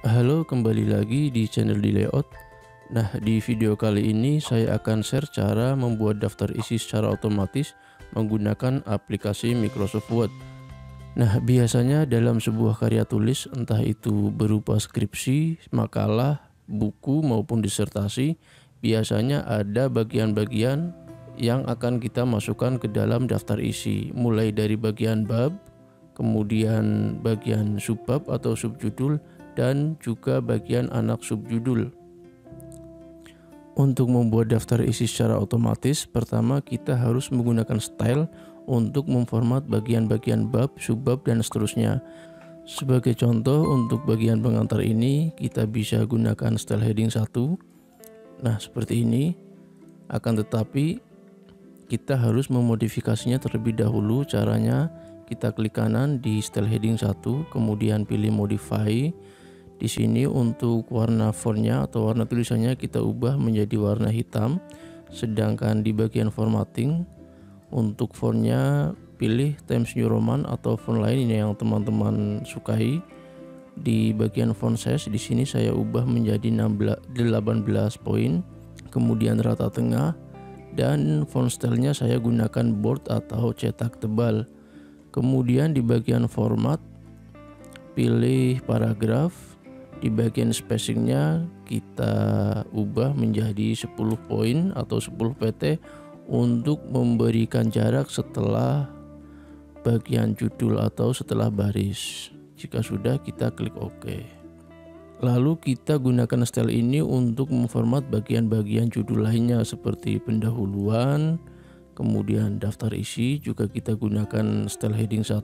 Halo, kembali lagi di channel di Layout. Nah, di video kali ini saya akan share cara membuat daftar isi secara otomatis menggunakan aplikasi Microsoft Word. Nah, biasanya dalam sebuah karya tulis, entah itu berupa skripsi, makalah, buku maupun disertasi, biasanya ada bagian-bagian yang akan kita masukkan ke dalam daftar isi, mulai dari bagian bab, kemudian bagian subbab atau subjudul, dan juga bagian anak subjudul. Untuk membuat daftar isi secara otomatis, pertama kita harus menggunakan style untuk memformat bagian-bagian bab, subbab, dan seterusnya. Sebagai contoh, untuk bagian pengantar ini kita bisa gunakan style heading 1. Nah, seperti ini. Akan tetapi kita harus memodifikasinya terlebih dahulu. Caranya, kita klik kanan di style heading 1, kemudian pilih modify. Di sini untuk warna fontnya atau warna tulisannya kita ubah menjadi warna hitam. Sedangkan di bagian formatting, untuk fontnya pilih Times New Roman atau font lain yang teman-teman sukai. Di bagian font size di sini saya ubah menjadi 18 poin. Kemudian rata tengah, dan font stylenya saya gunakan bold atau cetak tebal. Kemudian di bagian format pilih paragraf. Di bagian spacingnya kita ubah menjadi 10 poin atau 10 pt untuk memberikan jarak setelah bagian judul atau setelah baris. Jika sudah, kita klik OK. Lalu kita gunakan style ini untuk memformat bagian-bagian judul lainnya seperti pendahuluan, kemudian daftar isi juga kita gunakan style heading 1,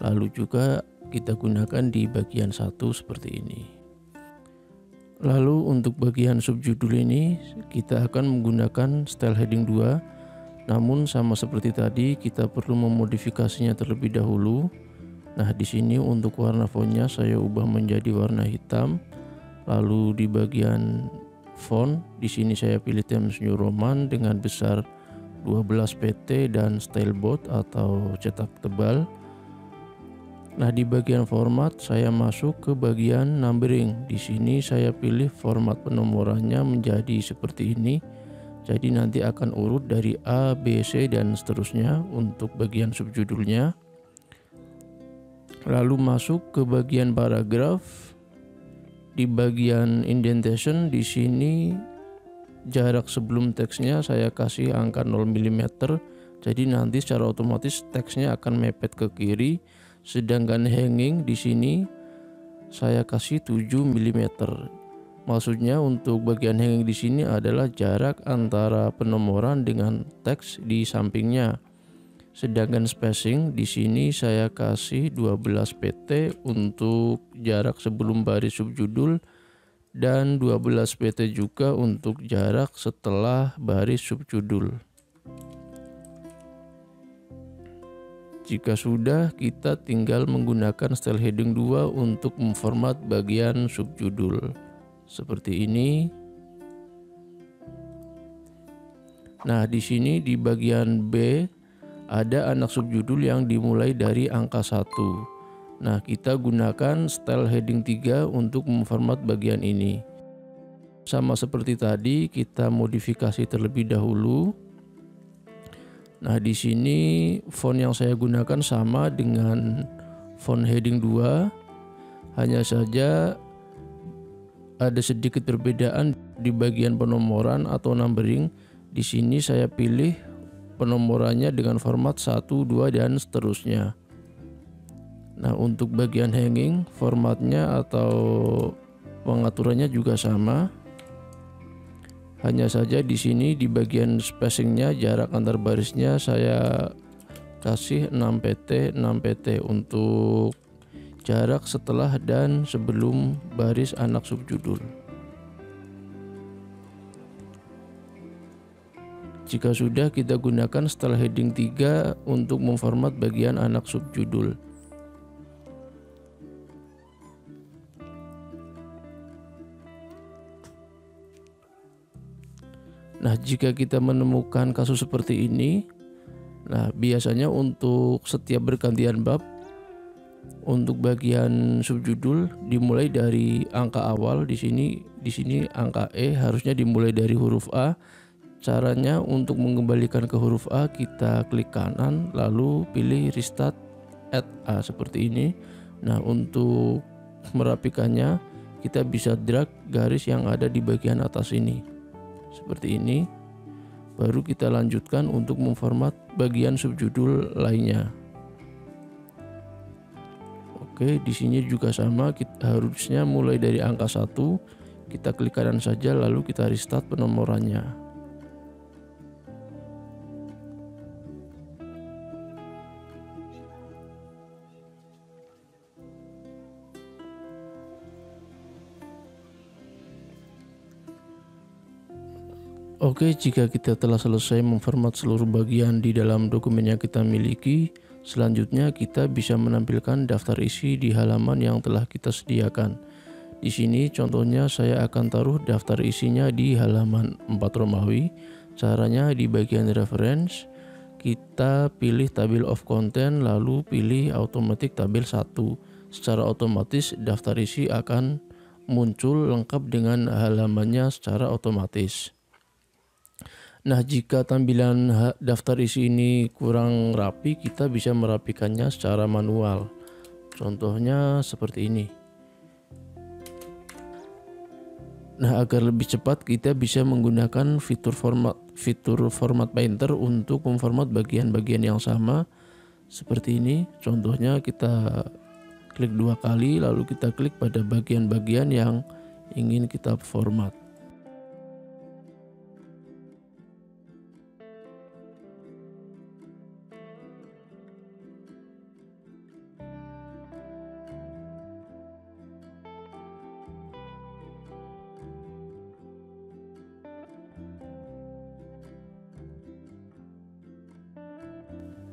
lalu juga kita gunakan di bagian 1 seperti ini. Lalu untuk bagian subjudul ini kita akan menggunakan style heading 2. Namun sama seperti tadi, kita perlu memodifikasinya terlebih dahulu. Nah, di sini untuk warna fontnya saya ubah menjadi warna hitam. Lalu di bagian font di sini saya pilih Times New Roman dengan besar 12 pt dan style bold atau cetak tebal. Nah, di bagian format saya masuk ke bagian numbering. Di sini saya pilih format penomorannya menjadi seperti ini. Jadi nanti akan urut dari A, B, C dan seterusnya untuk bagian subjudulnya. Lalu masuk ke bagian paragraf. Di bagian indentation di sini jarak sebelum teksnya saya kasih angka 0 mm. Jadi nanti secara otomatis teksnya akan mepet ke kiri. Sedangkan hanging di sini saya kasih 7 mm. Maksudnya untuk bagian hanging di sini adalah jarak antara penomoran dengan teks di sampingnya. Sedangkan spacing di sini saya kasih 12 pt untuk jarak sebelum baris subjudul dan 12 pt juga untuk jarak setelah baris subjudul. Jika sudah, kita tinggal menggunakan style heading 2 untuk memformat bagian subjudul. Seperti ini. Nah, di sini di bagian B ada anak subjudul yang dimulai dari angka 1. Nah, kita gunakan style heading 3 untuk memformat bagian ini. Sama seperti tadi, kita modifikasi terlebih dahulu. Nah, di sini font yang saya gunakan sama dengan font heading 2. Hanya saja ada sedikit perbedaan di bagian penomoran atau numbering. Di sini saya pilih penomorannya dengan format 1, 2 dan seterusnya. Nah, untuk bagian hanging formatnya atau pengaturannya juga sama. Hanya saja di sini di bagian spacingnya, jarak antar barisnya saya kasih 6 pt 6 pt untuk jarak setelah dan sebelum baris anak subjudul. Jika sudah, kita gunakan style heading 3 untuk memformat bagian anak subjudul. Nah, jika kita menemukan kasus seperti ini, nah biasanya untuk setiap bergantian bab Untuk bagian subjudul dimulai dari angka awal di sini angka E harusnya dimulai dari huruf A. Caranya untuk mengembalikan ke huruf A, kita klik kanan lalu pilih restart at A seperti ini. Nah, untuk merapikannya kita bisa drag garis yang ada di bagian atas ini seperti ini. Baru kita lanjutkan untuk memformat bagian subjudul lainnya. Oke, di sini juga sama, kita harusnya mulai dari angka 1, kita klik kanan saja lalu kita restart penomorannya. Oke, jika kita telah selesai memformat seluruh bagian di dalam dokumen yang kita miliki, selanjutnya kita bisa menampilkan daftar isi di halaman yang telah kita sediakan. Di sini contohnya saya akan taruh daftar isinya di halaman 4 Romawi. Caranya di bagian reference, kita pilih table of content lalu pilih automatic tabel 1. Secara otomatis daftar isi akan muncul lengkap dengan halamannya secara otomatis. Nah, jika tampilan daftar isi ini kurang rapi, kita bisa merapikannya secara manual. Contohnya seperti ini. Nah, agar lebih cepat kita bisa menggunakan fitur format painter untuk memformat bagian-bagian yang sama seperti ini. Contohnya kita klik 2 kali lalu kita klik pada bagian-bagian yang ingin kita format.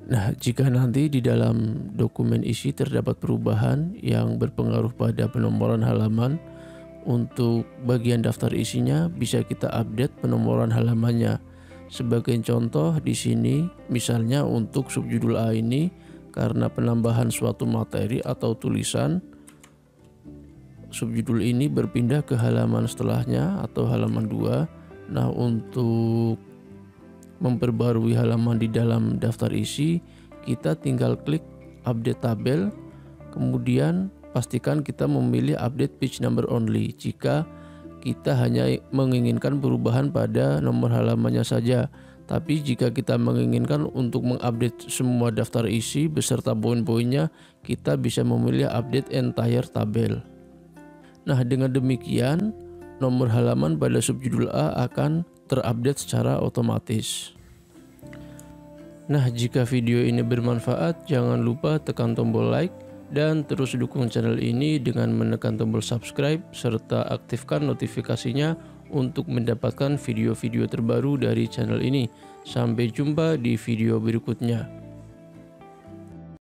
Nah, jika nanti di dalam dokumen isi terdapat perubahan yang berpengaruh pada penomoran halaman, untuk bagian daftar isinya bisa kita update penomoran halamannya. Sebagai contoh di sini, misalnya untuk subjudul A ini, karena penambahan suatu materi atau tulisan, subjudul ini berpindah ke halaman setelahnya atau halaman 2. Nah, untuk memperbarui halaman di dalam daftar isi, kita tinggal klik update tabel, kemudian pastikan kita memilih update page number only jika kita hanya menginginkan perubahan pada nomor halamannya saja. Tapi jika kita menginginkan untuk mengupdate semua daftar isi beserta poin-poinnya, kita bisa memilih update entire tabel. Nah, dengan demikian nomor halaman pada subjudul A akan terupdate secara otomatis. Nah, jika video ini bermanfaat, jangan lupa tekan tombol like dan terus dukung channel ini dengan menekan tombol subscribe serta aktifkan notifikasinya untuk mendapatkan video-video terbaru dari channel ini. Sampai jumpa di video berikutnya.